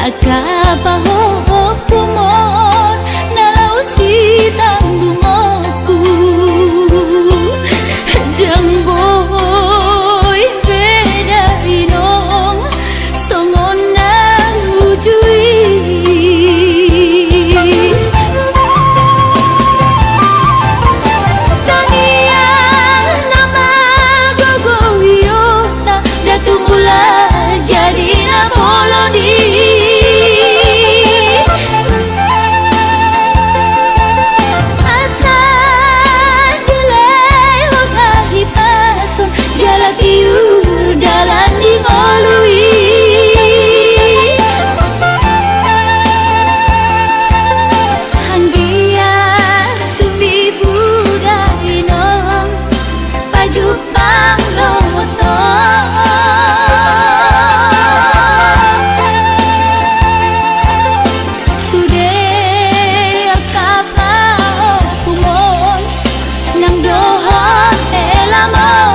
Akabahok kumon nalaw si tambungoku Jang boy beda inong songon nang ujui Taniang nama gogowiota datumula jadi na boloni Jalakiur dalan di molui Hanggia tumbi budai nong pajupang loto Sude akapao kumon nang dohon elamon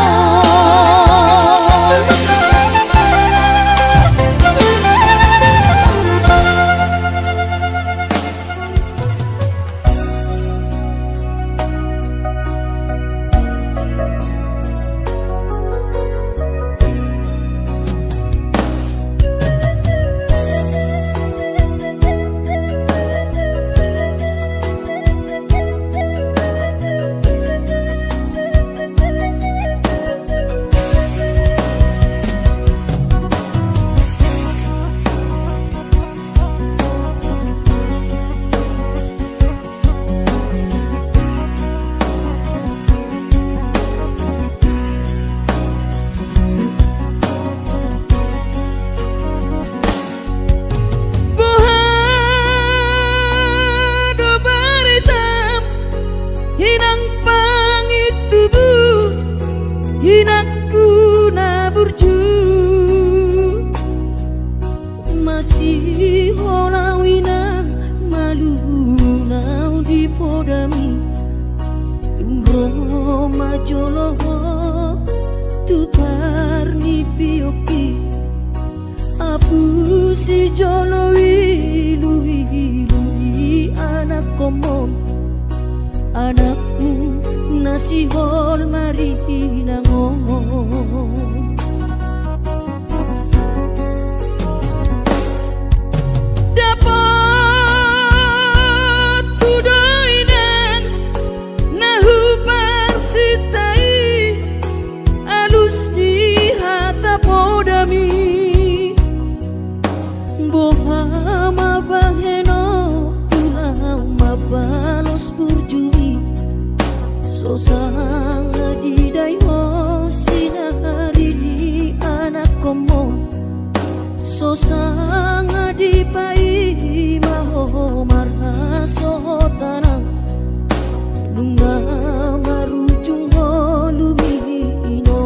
Hinakku na burju masih holawina malu nau di podami tumro majolo tu parni pioki apu si jolo lui anak komon anakmu nasi hol mari ngomong dapat kudoinan nahu parsitai alus di hata podami boha mabaheno pulau mabalos burjui sosang di daiho sinari di anak komo sosang di pai maho marha sotanang bunga marujung lumino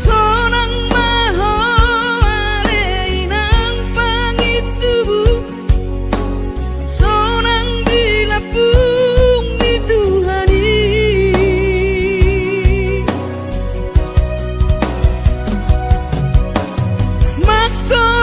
sonang maho areinang pangitubu sonang dilapung di Tuhani maka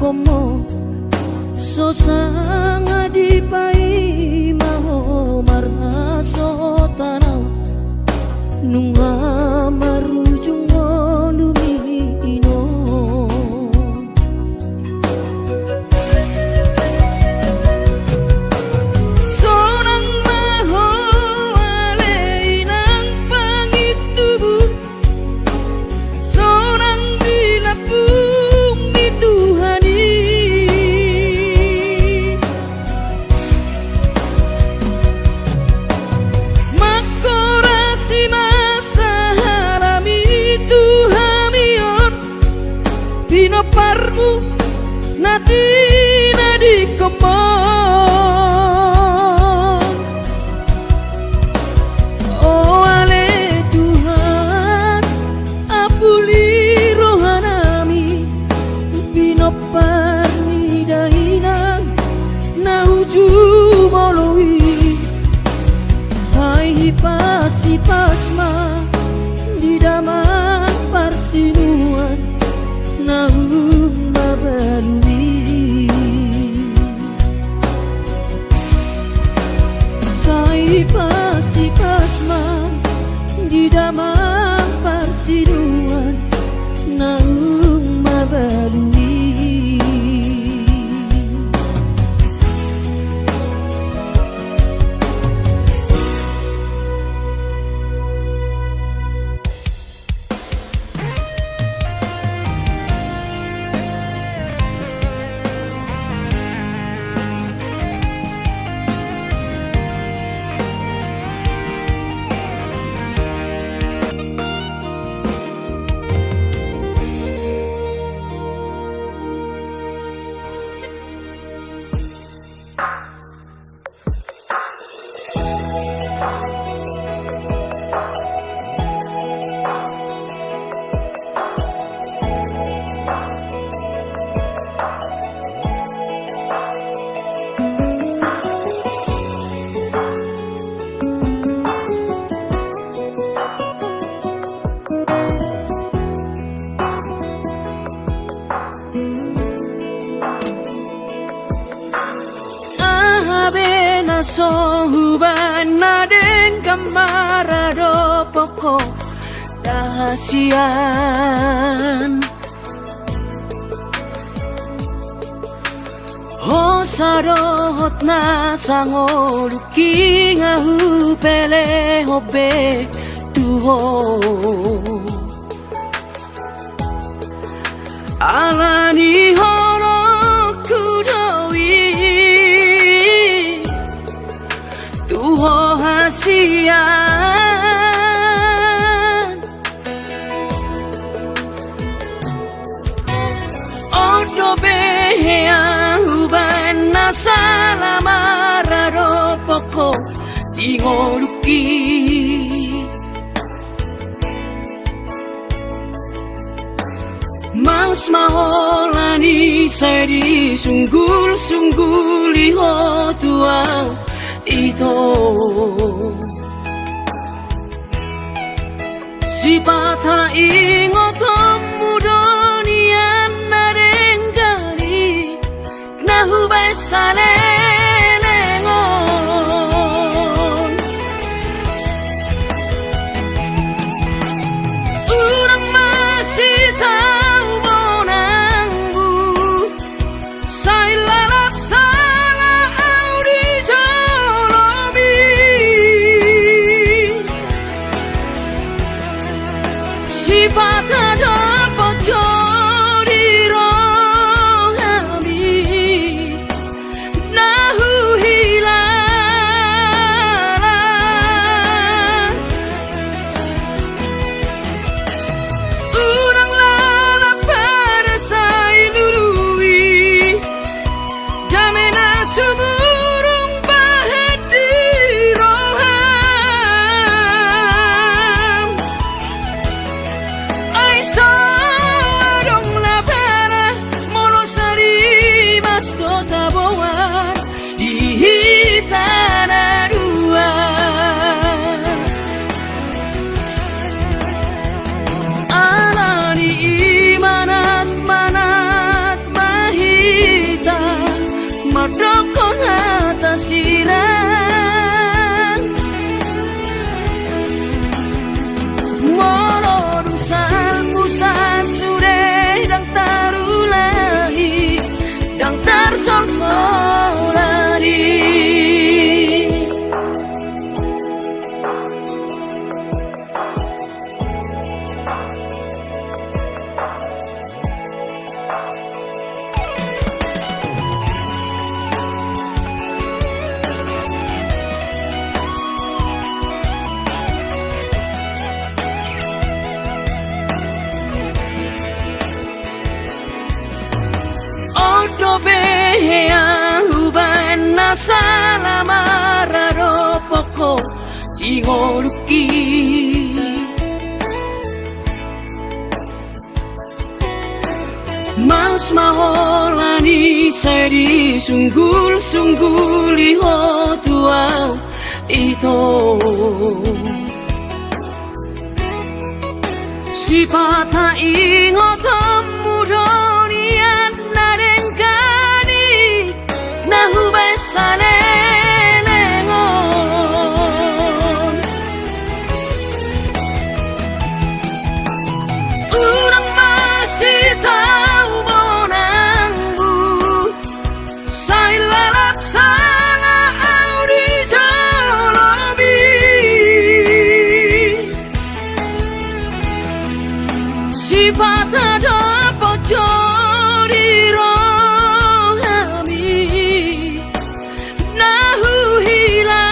komo sosanga dipai maho marhaso tanau nunga marujung lumino sonang maho aleinang pangitubu sonang dilapung dituhani makorasi masaharami tuhamion pinoparmu nati nadi komong oh ale Tuhan apuli rohanami pinoparni dahina nauju molowi sai pasi pasma di daman parsinuan naum babalui sai pasi pasma di daman parsinuan naum babalui sohuban naden kamarado poko dahasian hosarot na sangoluki ngahu pele hobe tuho alani horo kudowi tuho hasian odo behea uban nasalamararo poko ingoluki Mas maholani sedi sunggul-sungguli ho tuang ito si pata ingotom mudonian narenggali nahubay salenengon urang masih tahu monangbu say lalap salah audi jolomi si pata dapat jodi rohami modokon hata sirang molor usal pusa sure dang tarulahi dang tarsolsolari Behea uban nasalamara poko igoruki Mas maholani seri sunggul-sunggul iho tuau ito Sipata ingotam mudonian narengkani nahubay salenengon Urang masih tahu monangmu Say lalap salah audi jolobi Sifat ada pocori rohami Nahu hilala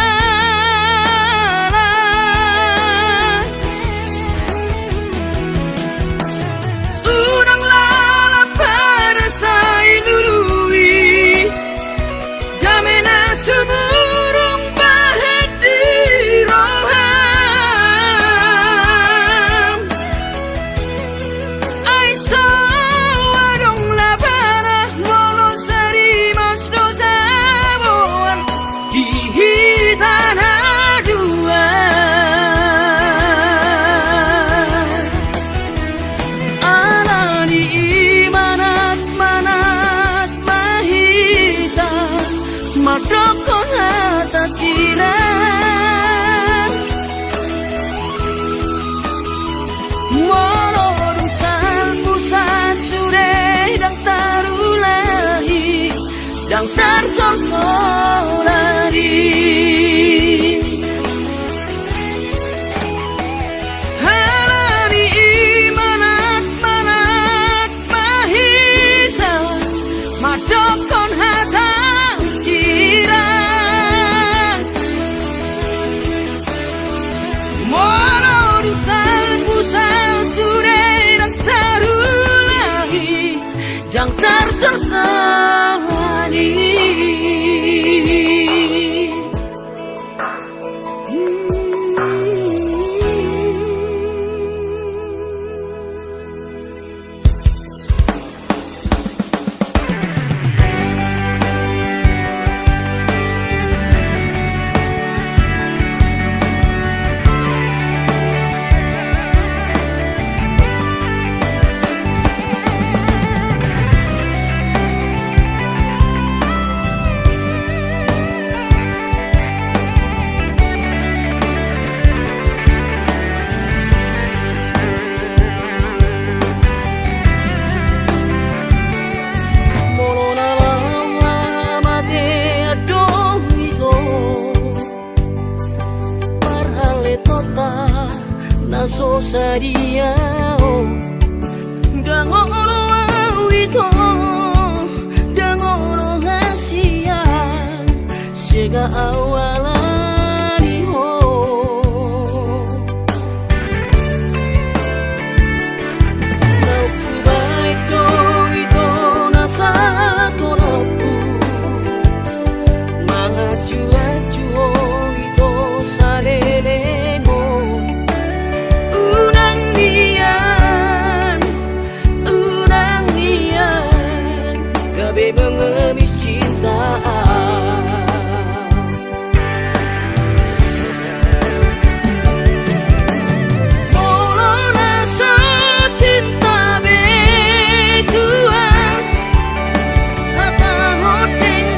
Unang lala para say nului Damena sumurung bahet di roham Ay sawarong labana Lolo sari mas do tabuan Di hitan aduan Alani imanat manat mahita Madokon hata sirang Molor usal pusa sure dang tarulahi dang tarsolsolari Halani imanat manat mahita madokon hata sirang Molor usal pusa sure dang tarulahi dang tarsolsolari Naso sariao dangolo awito dangolo hasian sega awalani ho Nauku baik to ito nasa tolapu Mangaju-aju ito sarelengo Unang nian Gabe mengemis cinta Molona secinta betuan Hata hodeng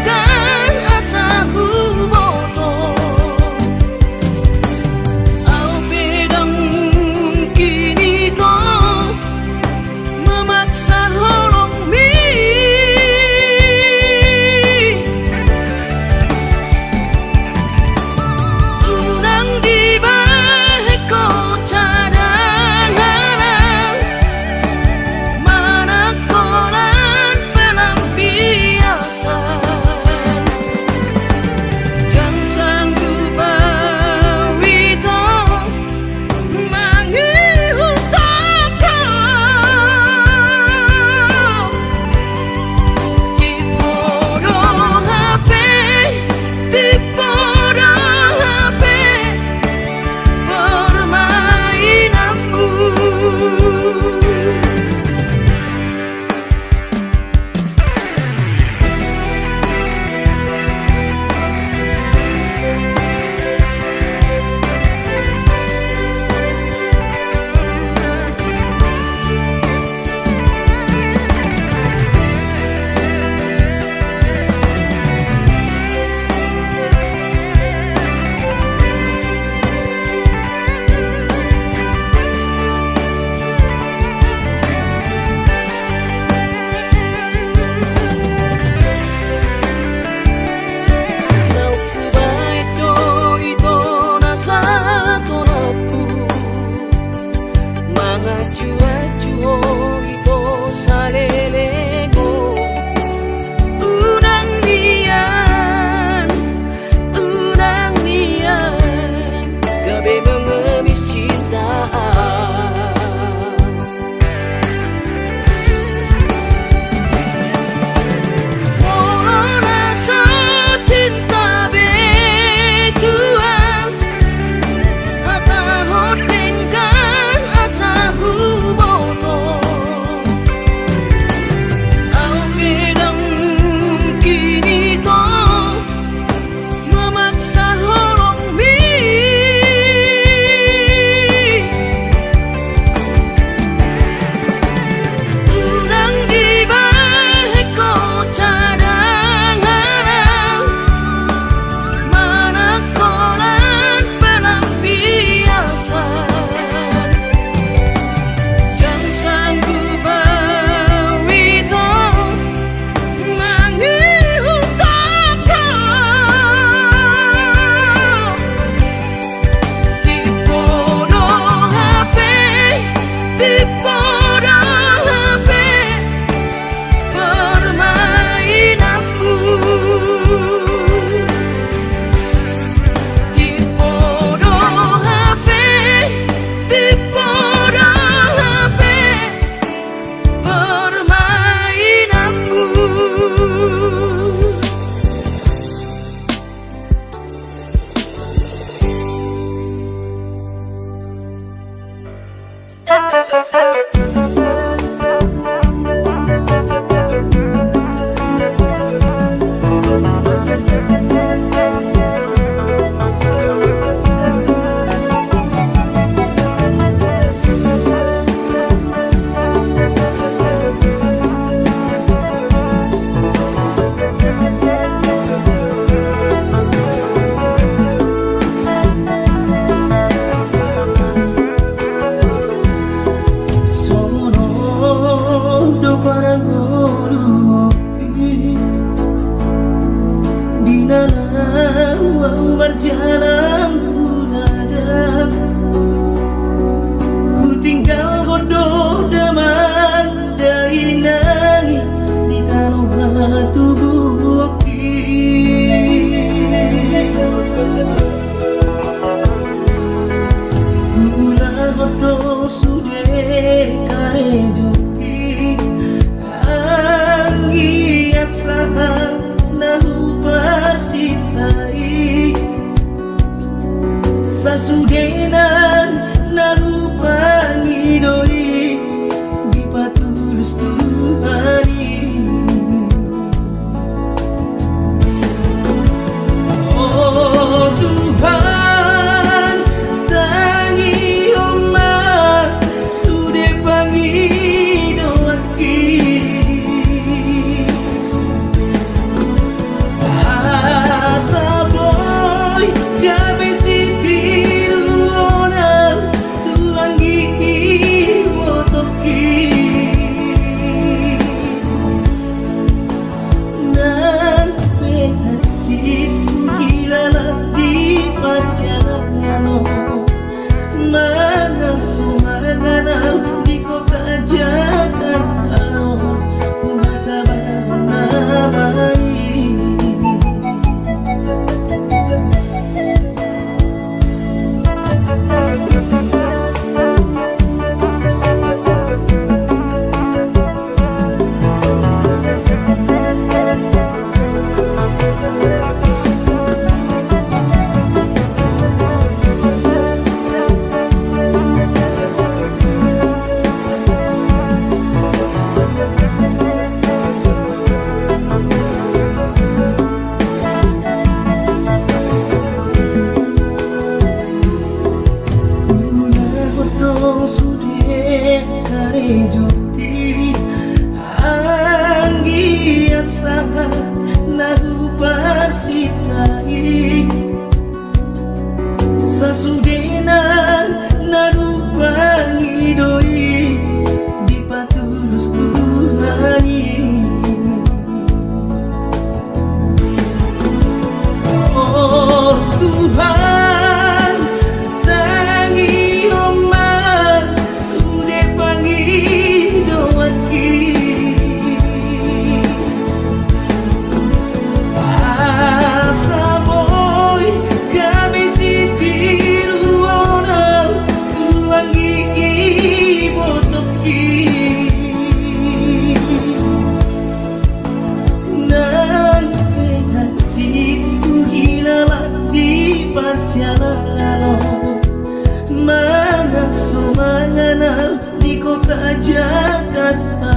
Jakarta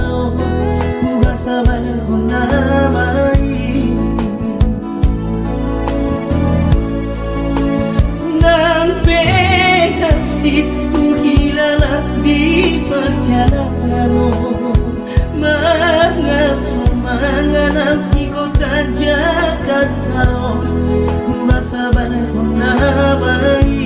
buka sabar namai nan pehatit hilala di perjalanan manganam di kota Jakarta buka sabar namai.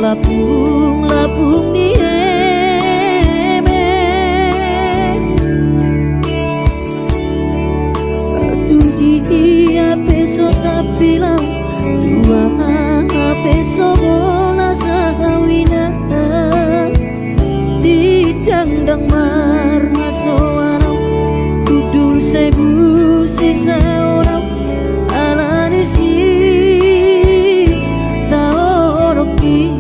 Labung di tu dia peso tapi lau tua peso bola sawina di dangdang marha soarau dudul sebu sisa orang alani si taoroki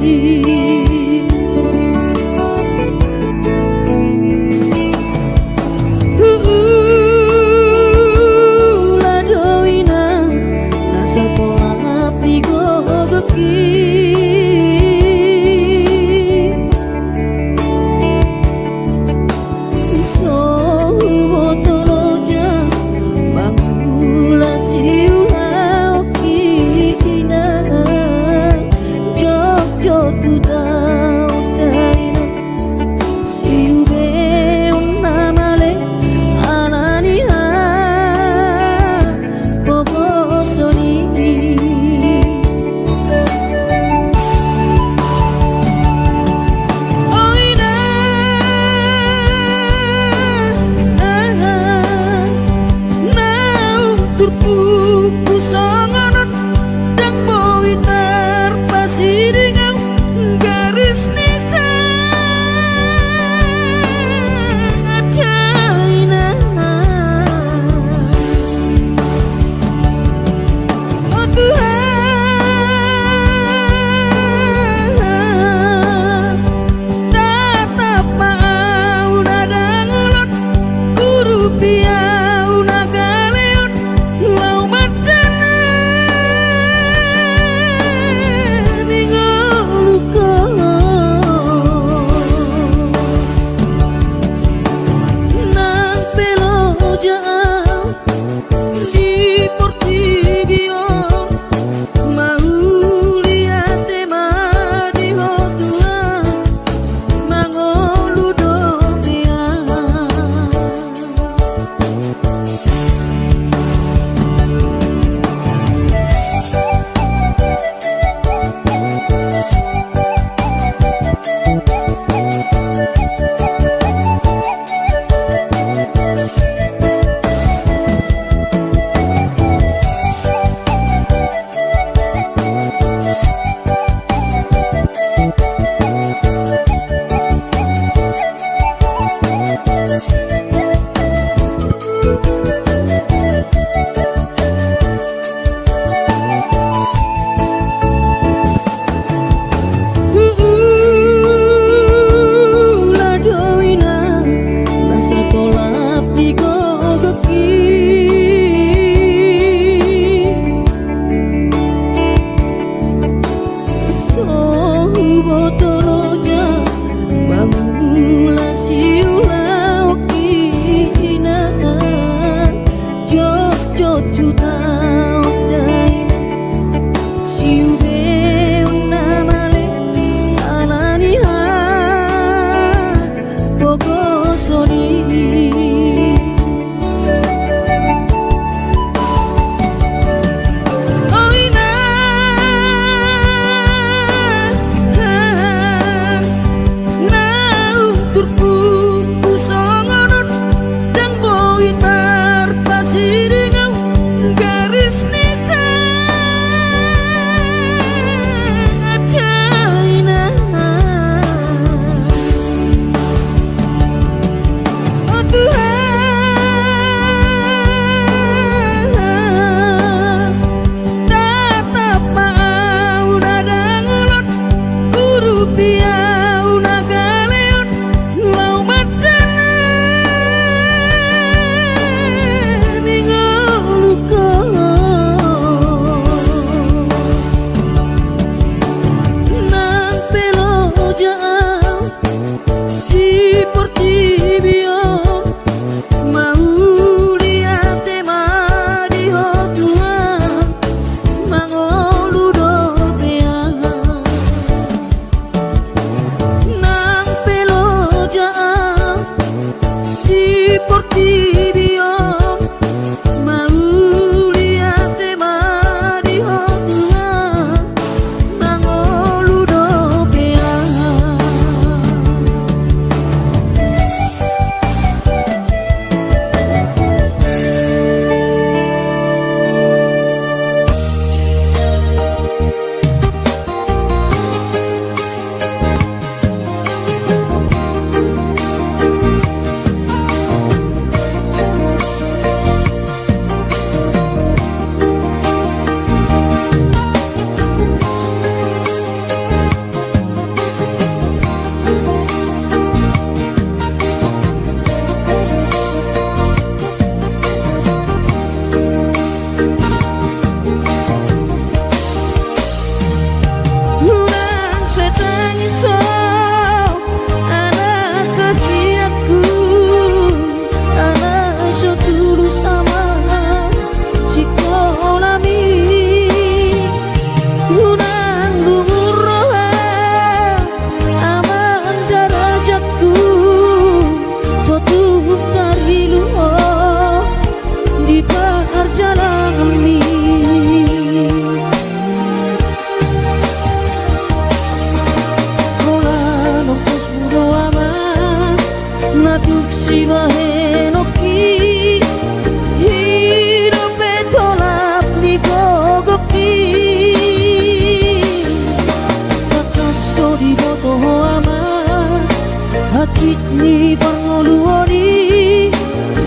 Ni pangoluoni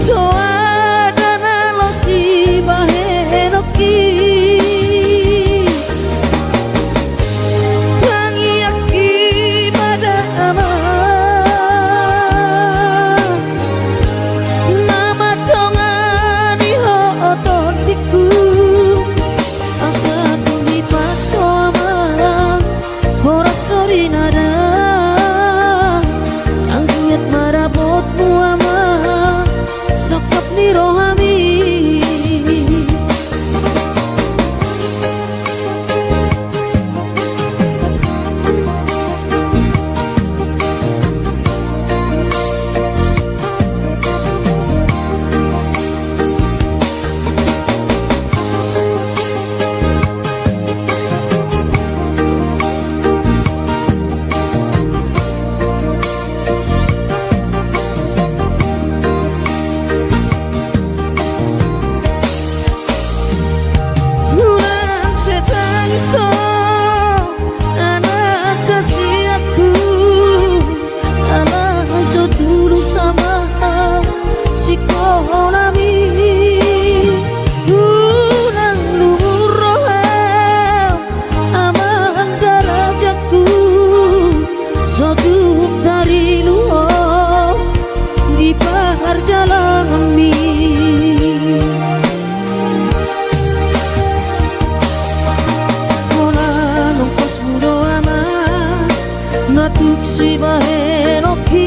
soadana lo si bahenoki tangi aki pada ama nama tongani ho ototiku asa tuni paso ama ora sori nada marabotmu ama sokap ni rohami natuk si bahenoki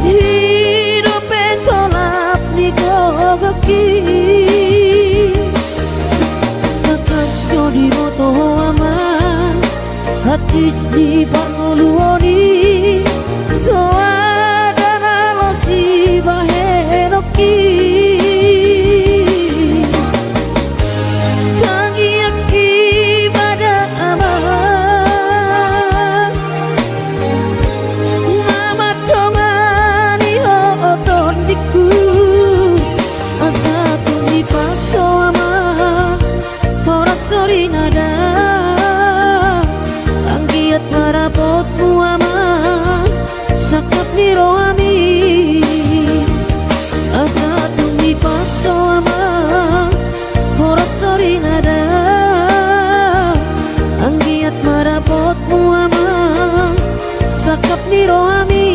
hidup entolap ni kogaki kakas jodi moto ama hati di pangoluoni soadana lo si bahenoki nada anggiat marabotmu ama sakap cakep ni rohami.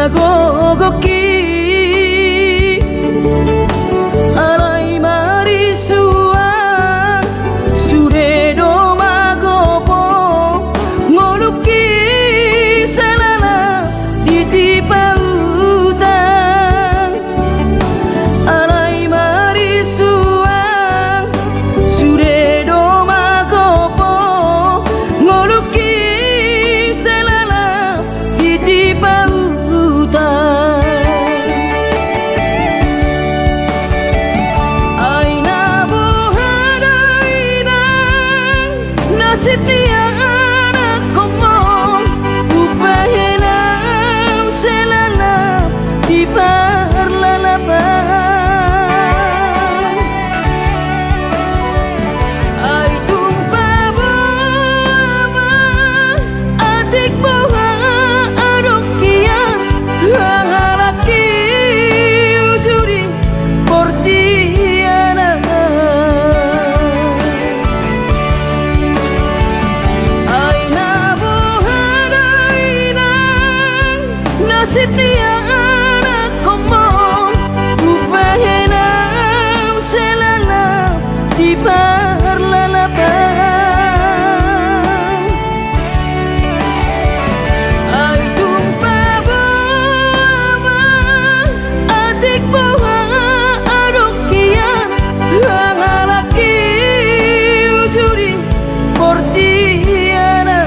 gogoki alai marisuan suredo magopo ngoluki salala ditipa utang alai marisuan suredo magopo ngoluki salala ditipa nasib dia anak komong upahena selana di parlalaban ay tumpah bawa adik bawa adokian halaki ujuri portiana nasib dia anak komong upahena selana di parlalaban ay tumpah bawa adik bawa adokian halaki ujuri portiana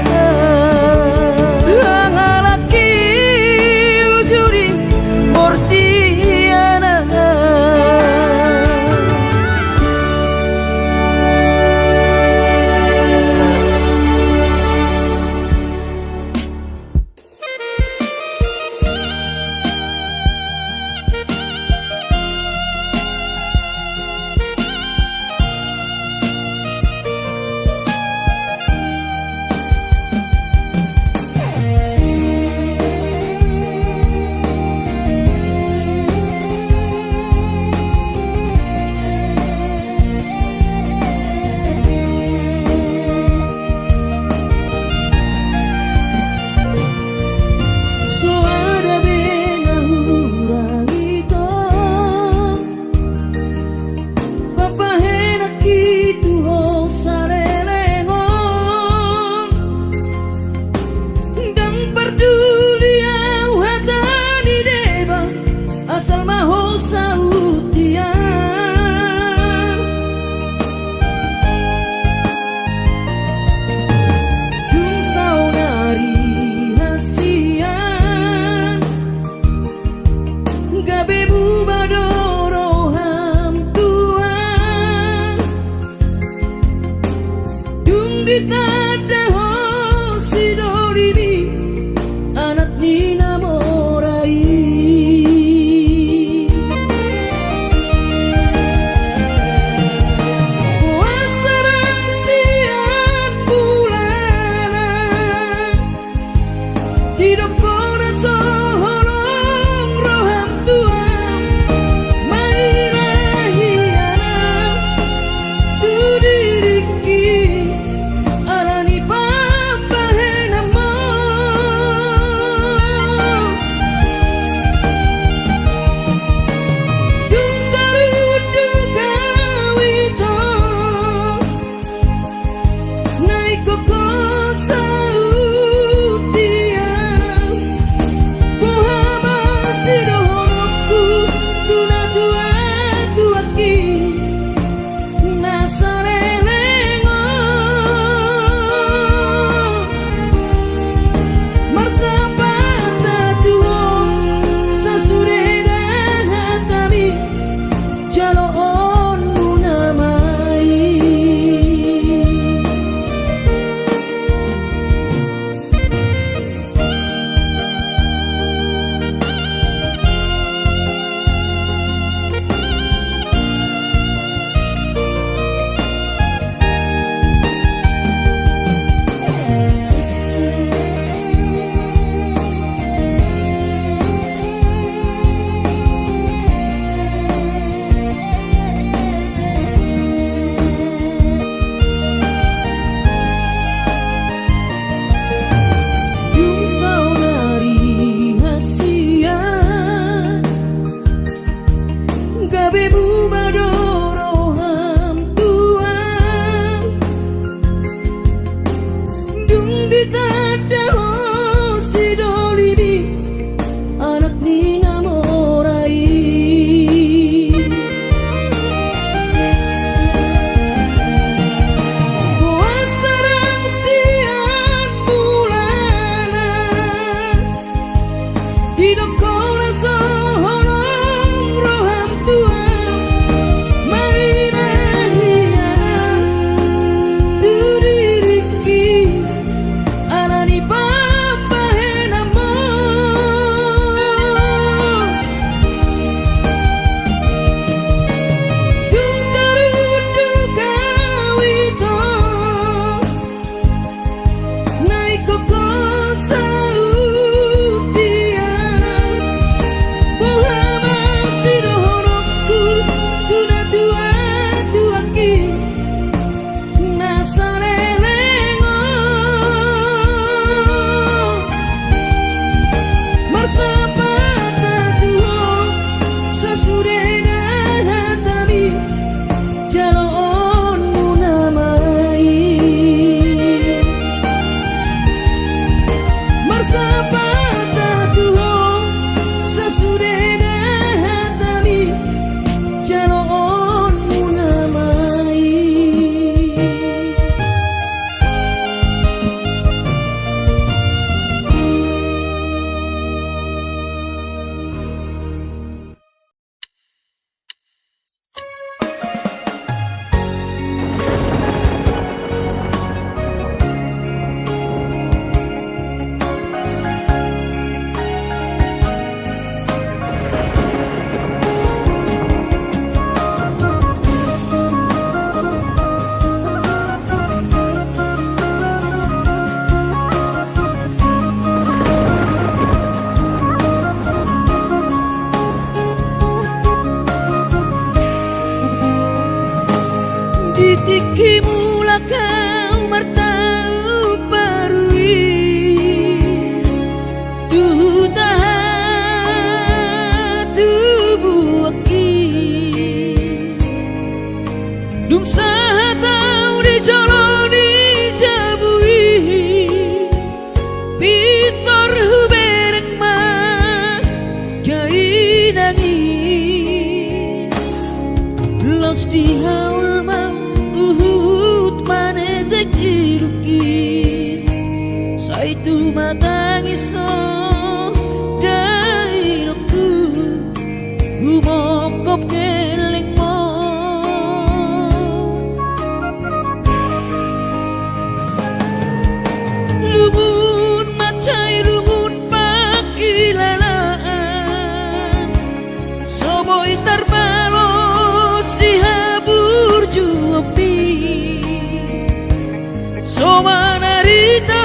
narita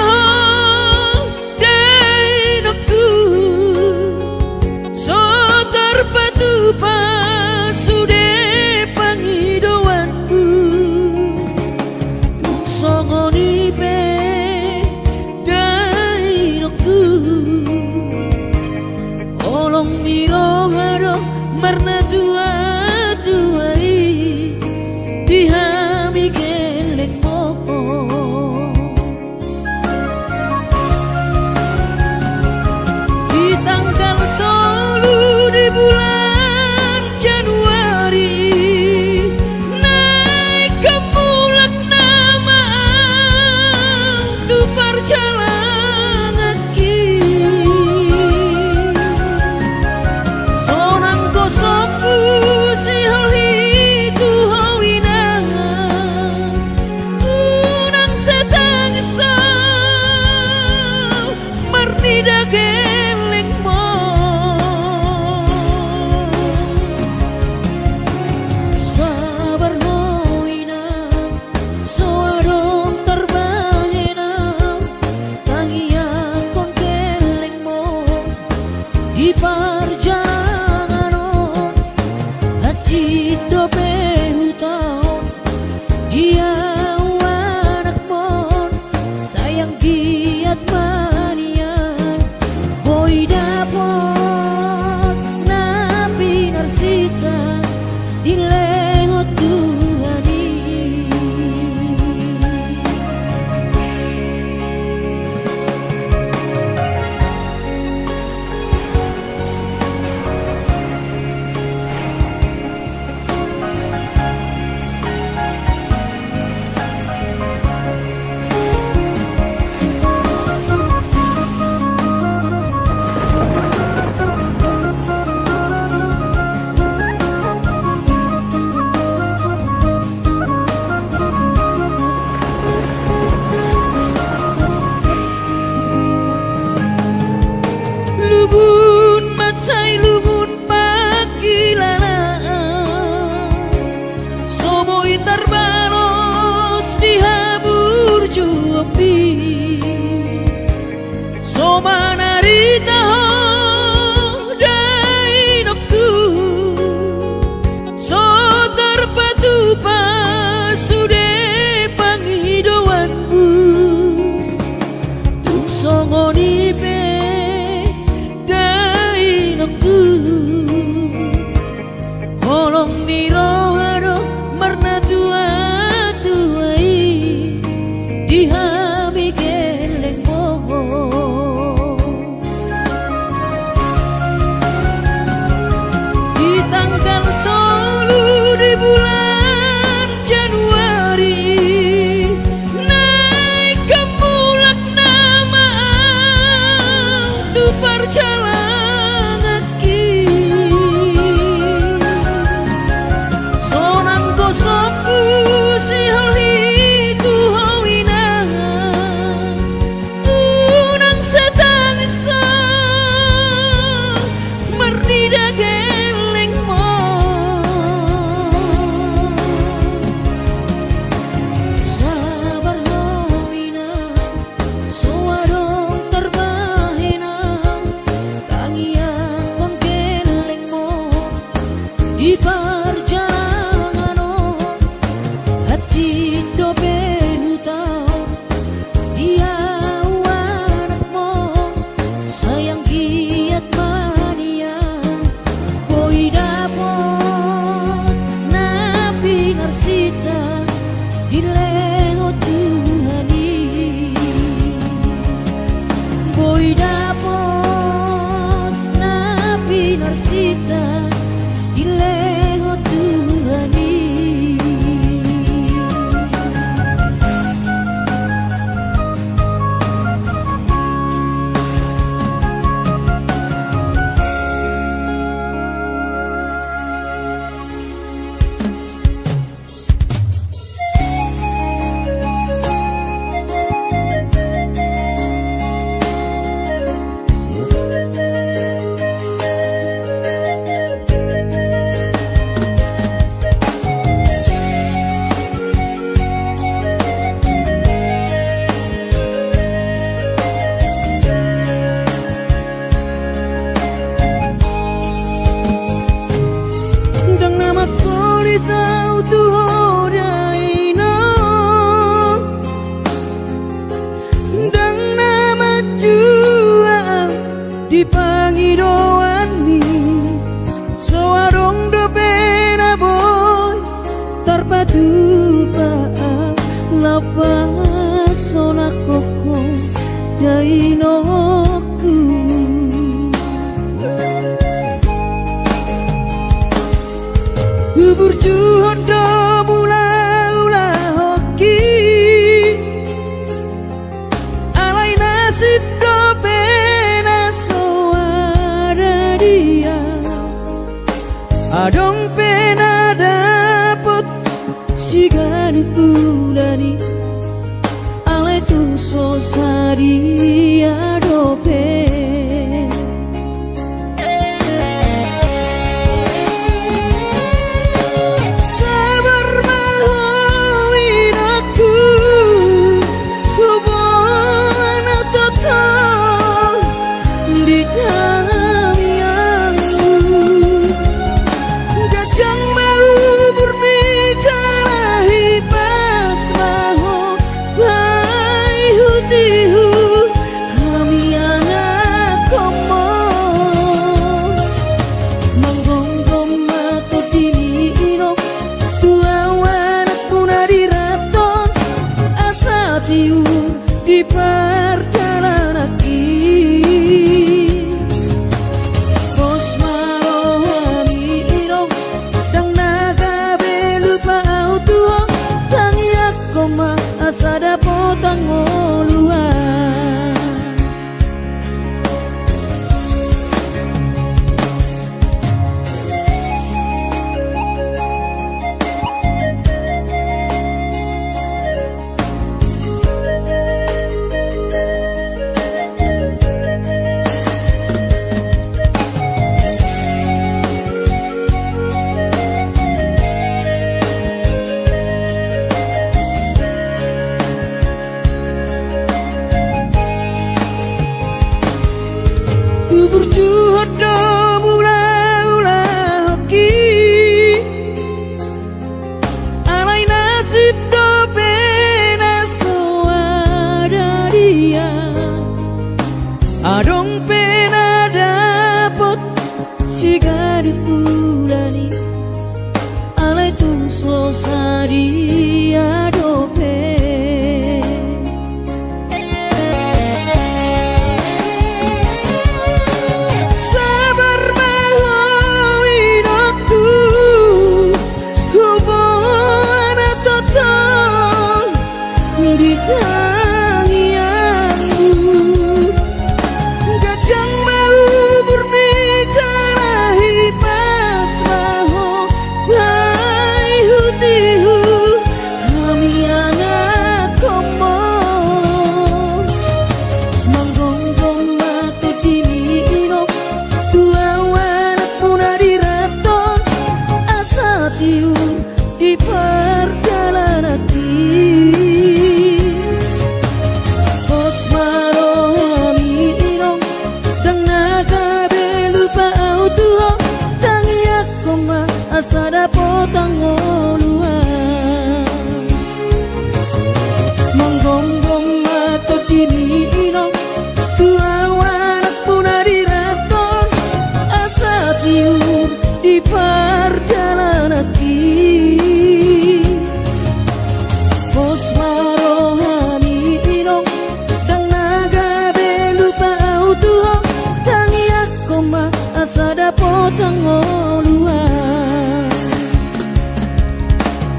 dai nokku sotar batu pasude pangidoanku songoni pe dai nokku olong nirohado marna tua tuai dihami geleng mo di tanggal 3 di bulan Januari naik ke mulak nama tu perjalanan aki sonang kosopu si holi tu hawina kunang setang esau marnida geleng mo sabar hoina soadong terbangena tangian kon geleng mo di perjalanan hati dope hutang dia anak mon sayang giat manian boy dapot napi narsita di lehot Tuhani lugun matsai lugun pakilana soboy terbalos di habur juapi somanarita dai nokku sotar batu pasude pangidoanku tung songoni pe dai nokku holong nirohado marna tua tuai dihami geleng mo pangidoani soarong do pena boy terpatu pa lapas sona koko dainoku bubur juhon do mula-ula hoki alai nasib do pena soara dia adong pena dapet sigari bulani alai tung sosari adope sabar mahuin aku hubungan total di dalam yangmu gajang mau berbicara hipas mahu bayi hutihu kami anak komo manggonggong mato diniro tuawan puna diraton asa tiu di perjalanan bos marohami iro dang naga belupa autuo tangi aku ma asada potang oluan berjuhud do mula-ula hoki alai nasib do pena soada dia adong pena dapot sigari bulani alai tung sosari adope sabar mahuin aku hubungan total di tangianmu gajang mau berbicara hipas mahu bayi hutihu kami anak komo manggonggong mato diniro tuawan puna diraton asa tiu di perjalanan bos marohami iro dang naga belupa autuo tangi aku ma asada potang oluan manggonggong mato diniro tuawan puna diraton asa tiu di perjalanan bos marohami iro dang naga belupa autuo tangi aku ma asada potang oluan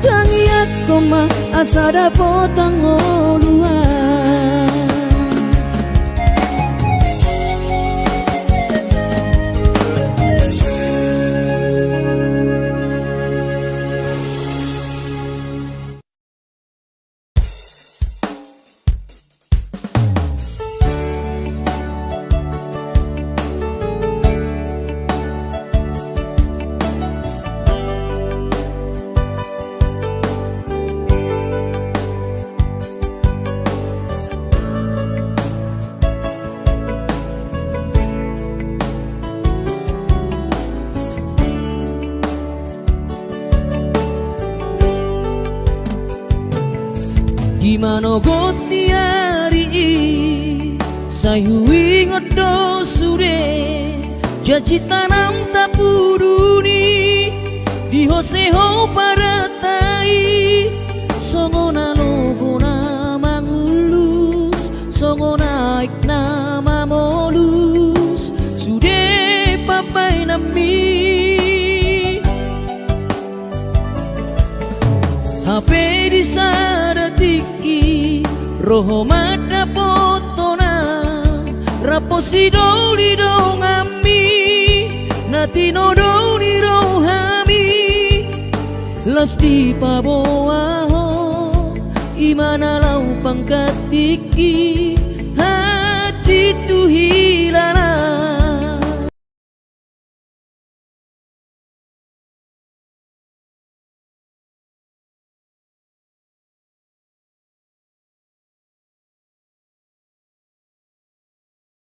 tangi aku ma asada potang oluan Gimana got niari sayuwi ngodo sure Jaji tanam tapuduni di hoseho paratai songona logona mangulus songona ikna mamolus sude papai nami hape di sadatiki roho mata potona raposi doli dongami natino doli rohami las di paboaho imana lau pangkatiki